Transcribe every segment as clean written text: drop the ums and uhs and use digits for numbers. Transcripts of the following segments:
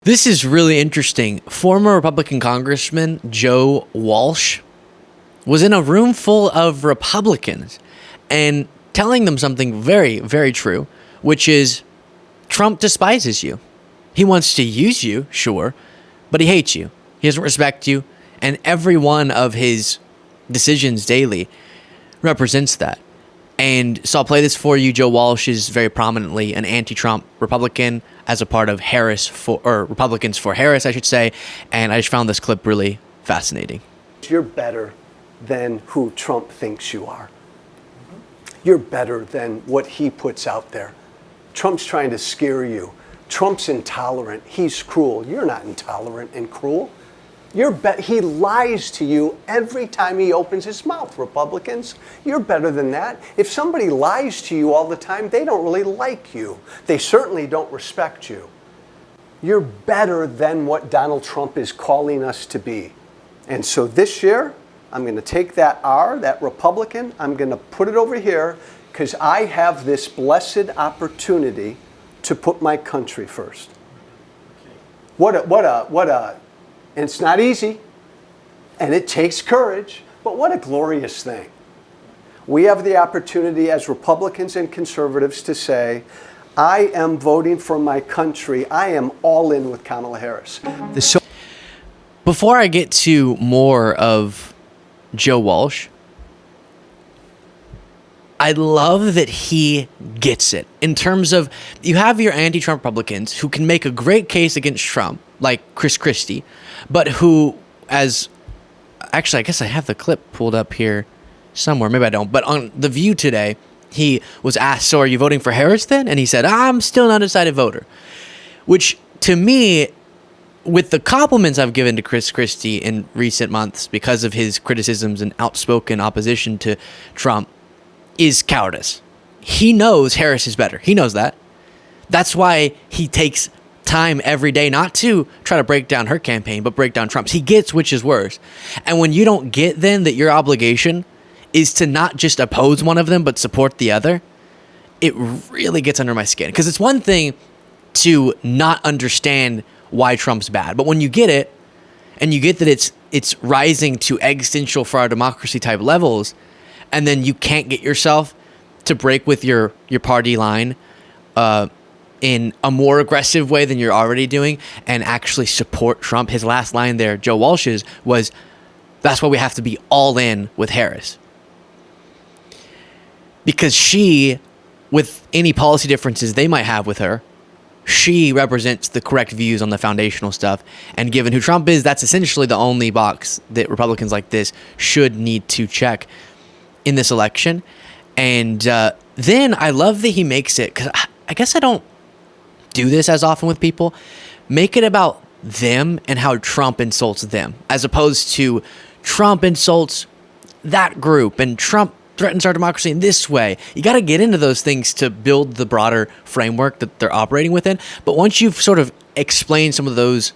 This is really interesting. Former Republican Congressman Joe Walsh was in a room full of Republicans and telling them something very, very true, which is Trump despises you. He wants to use you, sure, but he hates you. He doesn't respect you, and every one of his decisions daily represents that. And so I'll play this for you. Joe Walsh is very prominently an anti-Trump Republican as a part of Republicans for Harris, I should say. And I just found this clip really fascinating. You're better than who Trump thinks you are. You're better than what he puts out there. Trump's trying to scare you. Trump's intolerant. He's cruel. You're not intolerant and cruel. He lies to you every time he opens his mouth, Republicans. You're better than that. If somebody lies to you all the time, they don't really like you. They certainly don't respect you. You're better than what Donald Trump is calling us to be. And so this year, I'm going to take that R, that Republican, I'm going to put it over here because I have this blessed opportunity to put my country first. And it's not easy, and it takes courage, but what a glorious thing. We have the opportunity as Republicans and conservatives to say, I am voting for my country. I am all in with Kamala Harris. Before I get to more of Joe Walsh, I love that he gets it in terms of you have your anti-Trump Republicans who can make a great case against Trump, like Christie, but who, I guess I have the clip pulled up here somewhere. Maybe I don't. But on The View today, he was asked, so are you voting for Harris then? And he said, I'm still an undecided voter. Which, to me, with the compliments I've given to Christie in recent months because of his criticisms and outspoken opposition to Trump, is cowardice. He knows Harris is better. He knows that. That's why he takes time every day not to try to break down her campaign, but break down Trump's. He gets which is worse. And when you don't get then that your obligation is to not just oppose one of them, but support the other, it really gets under my skin. Because it's one thing to not understand why Trump's bad. But when you get it, and you get that it's rising to existential for our democracy type levels, and then you can't get yourself to break with your party line in a more aggressive way than you're already doing and actually support Trump. His last line there, Joe Walsh's, was, that's why we have to be all in with Harris. Because she, with any policy differences they might have with her, she represents the correct views on the foundational stuff. And given who Trump is, that's essentially the only box that Republicans like this should need to check in this election. And then I love that he makes it, because I guess I don't do this as often with people, make it about them and how Trump insults them, as opposed to Trump insults that group and Trump threatens our democracy in this way. You got to get into those things to build the broader framework that they're operating within. But once you've sort of explained some of those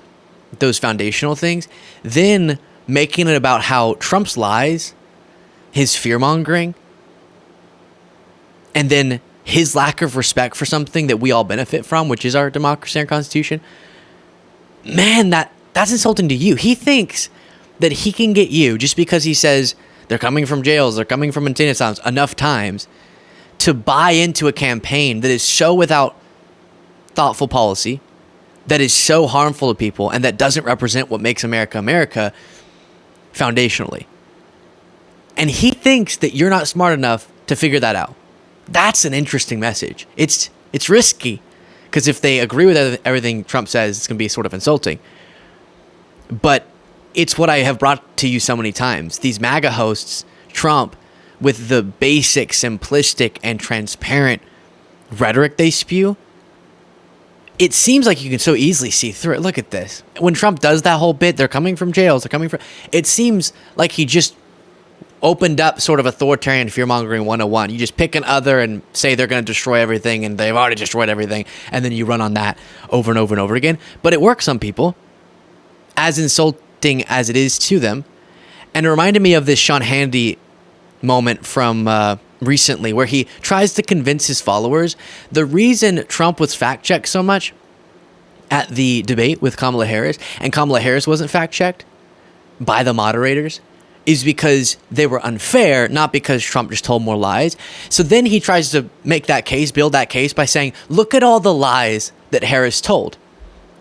foundational things, then making it about how Trump's lies, his fear-mongering, and then his lack of respect for something that we all benefit from, which is our democracy and our Constitution, man, that's insulting to you. He thinks that he can get you, just because he says they're coming from jails, they're coming from insane asylums enough times, to buy into a campaign that is so without thoughtful policy, that is so harmful to people, and that doesn't represent what makes America America foundationally. And he thinks that you're not smart enough to figure that out. That's an interesting message. It's risky, because if they agree with everything Trump says, it's going to be sort of insulting. But it's what I have brought to you so many times. These MAGA hosts, Trump, with the basic, simplistic, and transparent rhetoric they spew, it seems like you can so easily see through it. Look at this. When Trump does that whole bit, they're coming from jails, it seems like he just opened up sort of authoritarian fear-mongering 101. You just pick an other and say they're going to destroy everything, and they've already destroyed everything, and then you run on that over and over and over again. But it works on people, as insulting as it is to them. And it reminded me of this Sean Hannity moment from recently, where he tries to convince his followers the reason Trump was fact-checked so much at the debate with Kamala Harris, and Kamala Harris wasn't fact-checked by the moderators, is because they were unfair, not because Trump just told more lies. So then he tries to make that case, build that case by saying, look at all the lies that Harris told.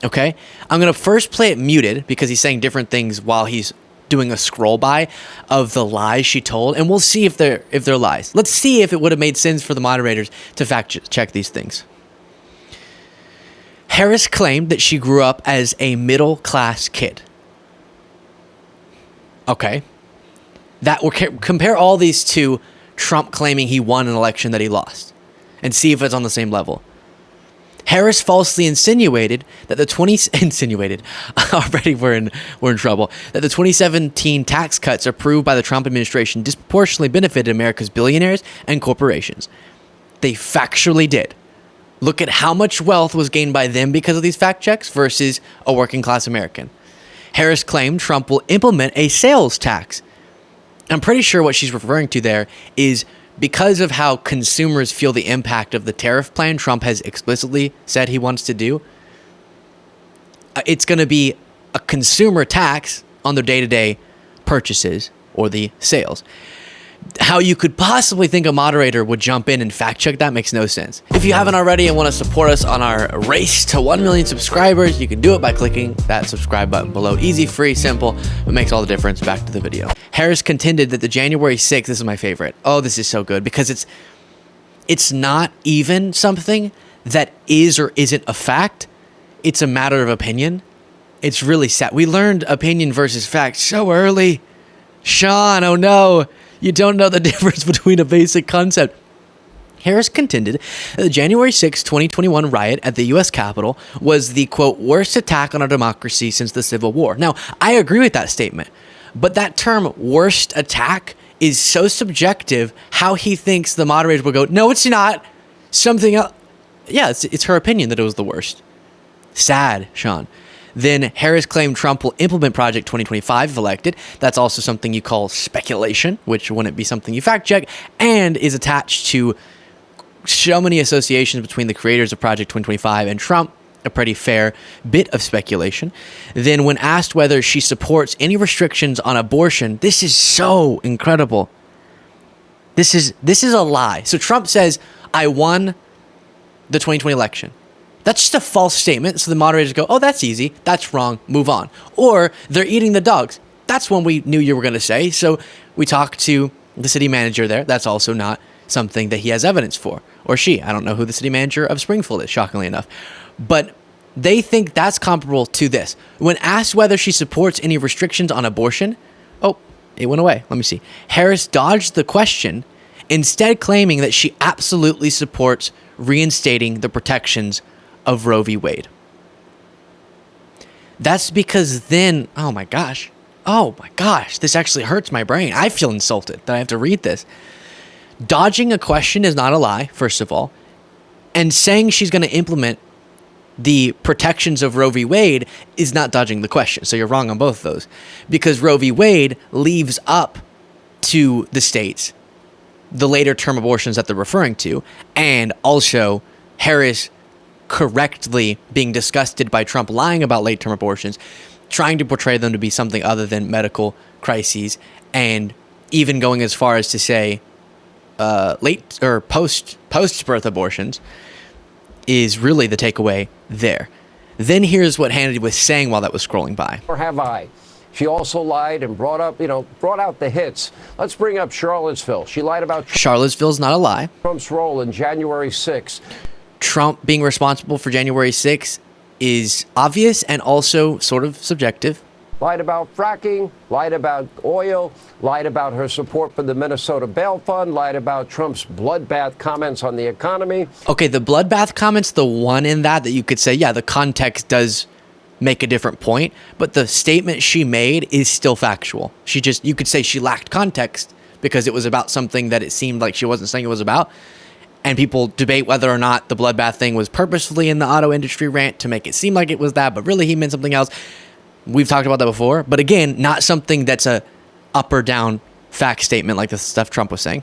Okay? I'm going to first play it muted because he's saying different things while he's doing a scroll by of the lies she told, and we'll see if they're lies. Let's see if it would have made sense for the moderators to fact check these things. Harris claimed that she grew up as a middle-class kid. Okay. Compare all these to Trump claiming he won an election that he lost and see if it's on the same level. Harris falsely insinuated that already we're in trouble, that the 2017 tax cuts approved by the Trump administration disproportionately benefited America's billionaires and corporations. They factually did. Look at how much wealth was gained by them because of these fact checks versus a working class American. Harris claimed Trump will implement a sales tax. I'm pretty sure what she's referring to there is because of how consumers feel the impact of the tariff plan Trump has explicitly said he wants to do. It's going to be a consumer tax on their day-to-day purchases or the sales. How you could possibly think a moderator would jump in and fact check that makes no sense. If you haven't already and want to support us on our race to 1 million subscribers, you can do it by clicking that subscribe button below. Easy, free, simple. It makes all the difference. Back to the video. Harris contended that the January 6th, this is my favorite. Oh, this is so good because it's not even something that is or isn't a fact. It's a matter of opinion. It's really sad. We learned opinion versus fact so early. Sean, oh no. You don't know the difference between a basic concept. Harris contended that the January 6, 2021 riot at the U.S. Capitol was the, quote, worst attack on our democracy since the Civil War. Now, I agree with that statement, but that term worst attack is so subjective how he thinks the moderators will go, no, it's not. Something else. Yeah, it's her opinion that it was the worst. Sad, Sean. Then Harris claimed Trump will implement Project 2025 if elected. That's also something you call speculation, which wouldn't be something you fact check, and is attached to so many associations between the creators of Project 2025 and Trump, a pretty fair bit of speculation. Then when asked whether she supports any restrictions on abortion, this is so incredible. This is a lie. So Trump says, I won the 2020 election. That's just a false statement. So the moderators go, oh, that's easy. That's wrong. Move on. Or they're eating the dogs. That's one we knew you were going to say. So we talked to the city manager there. That's also not something that he has evidence for. Or she. I don't know who the city manager of Springfield is, shockingly enough. But they think that's comparable to this. When asked whether she supports any restrictions on abortion, oh, it went away. Let me see. Harris dodged the question, instead claiming that she absolutely supports reinstating the protections of Roe v. Wade. That's because then, oh my gosh, this actually hurts my brain. I feel insulted that I have to read this. Dodging a question is not a lie, first of all, and saying she's going to implement the protections of Roe v. Wade is not dodging the question. So you're wrong on both of those, because Roe v. Wade leaves up to the states the later term abortions that they're referring to, and also Harris correctly being disgusted by Trump lying about late-term abortions, trying to portray them to be something other than medical crises, and even going as far as to say late or post-birth abortions is really the takeaway there. Then here's what Hannity was saying while that was scrolling by. Or have I? She also lied and brought out the hits. Let's bring up Charlottesville. She lied about Charlottesville's not a lie. Trump's role in January 6th. Trump being responsible for January 6th is obvious and also sort of subjective. Lied about fracking, lied about oil, lied about her support for the Minnesota bail fund, lied about Trump's bloodbath comments on the economy. Okay, the bloodbath comments, the one in that you could say, yeah, the context does make a different point, but the statement she made is still factual. You could say she lacked context because it was about something that it seemed like she wasn't saying it was about. And people debate whether or not the bloodbath thing was purposefully in the auto industry rant to make it seem like it was that, but really he meant something else. We've talked about that before. But again, not something that's a up or down fact statement like the stuff Trump was saying.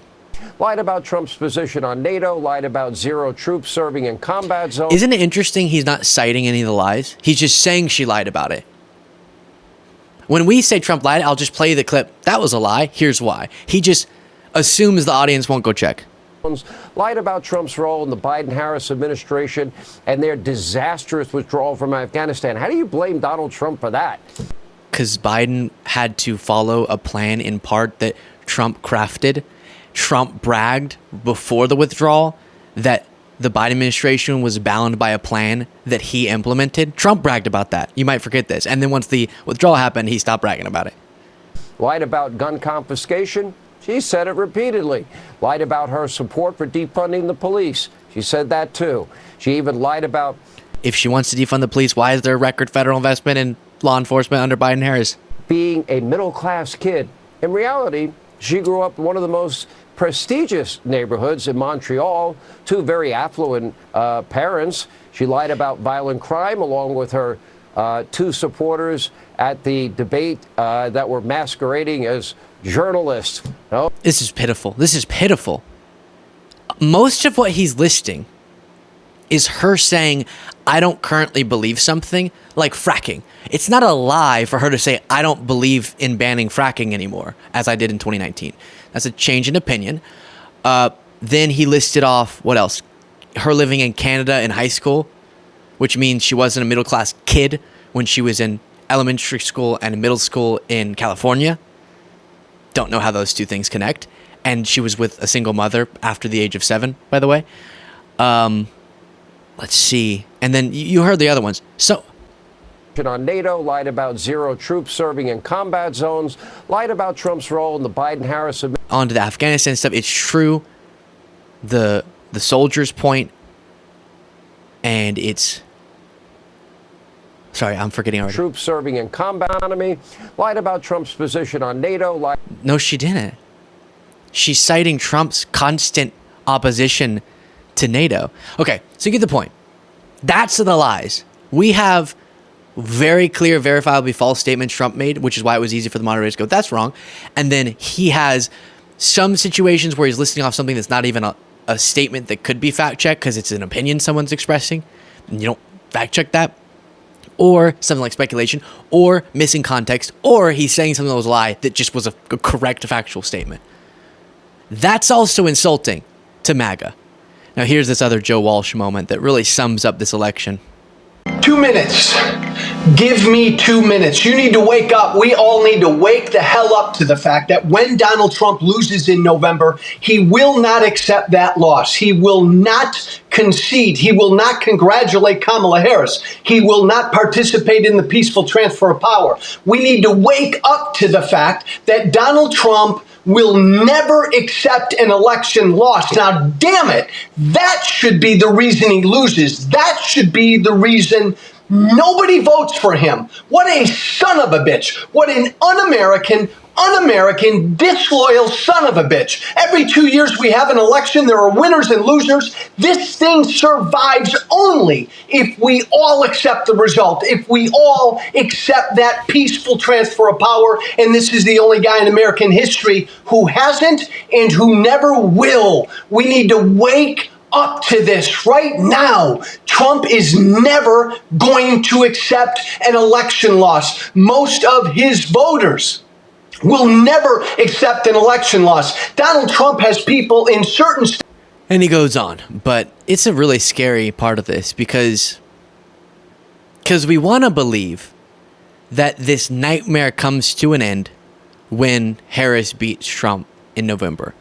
lied about Trump's position on NATO, lied about zero troops serving in combat zones. Isn't it interesting he's not citing any of the lies? He's just saying she lied about it. When we say Trump lied, I'll just play the clip. That was a lie. Here's why. He just assumes the audience won't go check. Lied about Trump's role in the Biden-Harris administration and their disastrous withdrawal from Afghanistan. How do you blame Donald Trump for that? Because Biden had to follow a plan in part that Trump crafted. Trump bragged before the withdrawal that the Biden administration was bound by a plan that he implemented. Trump bragged about that. You might forget this. And then once the withdrawal happened, he stopped bragging about it. Lied about gun confiscation. She said it repeatedly. Lied about her support for defunding the police. She said that too. She even lied about... If she wants to defund the police, why is there a record federal investment in law enforcement under Biden-Harris? being a middle-class kid. In reality, she grew up in one of the most prestigious neighborhoods in Montreal, two very affluent parents. She lied about violent crime along with her two supporters at the debate that were masquerading as journalists. No? This is pitiful. This is pitiful. Most of what he's listing is her saying, I don't currently believe something, like fracking. It's not a lie for her to say, I don't believe in banning fracking anymore, as I did in 2019. That's a change in opinion. Then he listed off, what else? Her living in Canada in high school, which means she wasn't a middle-class kid when she was in elementary school and middle school in California. Don't know how those two things connect. And she was with a single mother after the age of 7, by the way. Let's see. And then you heard the other ones. So on NATO, lied about zero troops serving in combat zones, lied about Trump's role in the Biden-Harris administration. On to the Afghanistan stuff. It's true. The soldiers' point, and it's... Sorry, I'm forgetting already. Troops serving in combat economy, lied about Trump's position on NATO. No, she didn't. She's citing Trump's constant opposition to NATO. Okay, so you get the point. That's the lies. We have very clear, verifiably false statements Trump made, which is why it was easy for the moderators to go, that's wrong. And then he has some situations where he's listing off something that's not even a statement that could be fact-checked because it's an opinion someone's expressing, and you don't fact-check that. Or something like speculation, or missing context, or he's saying something that was a lie that just was a correct factual statement. That's also insulting to MAGA. Now here's this other Joe Walsh moment that really sums up this election. 2 minutes. Give me 2 minutes. You need to wake up. We all need to wake the hell up to the fact that when Donald Trump loses in November, he will not accept that loss. He will not concede. He will not congratulate Kamala Harris. He will not participate in the peaceful transfer of power. We need to wake up to the fact that Donald Trump will never accept an election loss. Now, damn it, that should be the reason he loses. That should be the reason nobody votes for him. What a son of a bitch. What an un-American, disloyal son of a bitch. Every 2 years we have an election. There are winners and losers. This thing survives only if we all accept the result, if we all accept that peaceful transfer of power. And this is the only guy in American history who hasn't and who never will. We need to wake up to this right now. Trump is never going to accept an election loss. Most of his voters will never accept an election loss. Donald Trump has people in certain states. And he goes on, but it's a really scary part of this because we want to believe that this nightmare comes to an end when Harris beats Trump in November.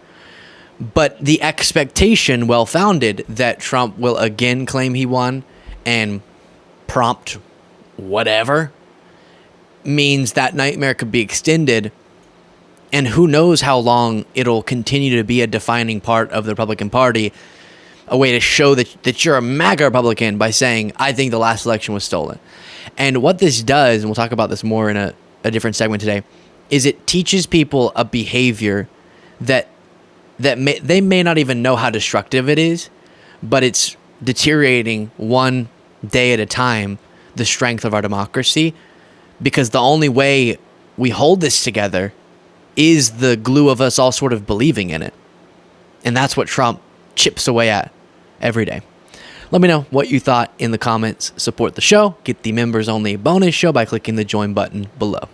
But the expectation, well-founded, that Trump will again claim he won and prompt whatever, means that nightmare could be extended. And who knows how long it'll continue to be a defining part of the Republican Party, a way to show that you're a MAGA Republican by saying, I think the last election was stolen. And what this does, and we'll talk about this more in a different segment today, is it teaches people a behavior that they may not even know how destructive it is, but it's deteriorating one day at a time, the strength of our democracy, because the only way we hold this together is the glue of us all sort of believing in it. And that's what Trump chips away at every day. Let me know what you thought in the comments. Support the show. Get the members only bonus show by clicking the join button below.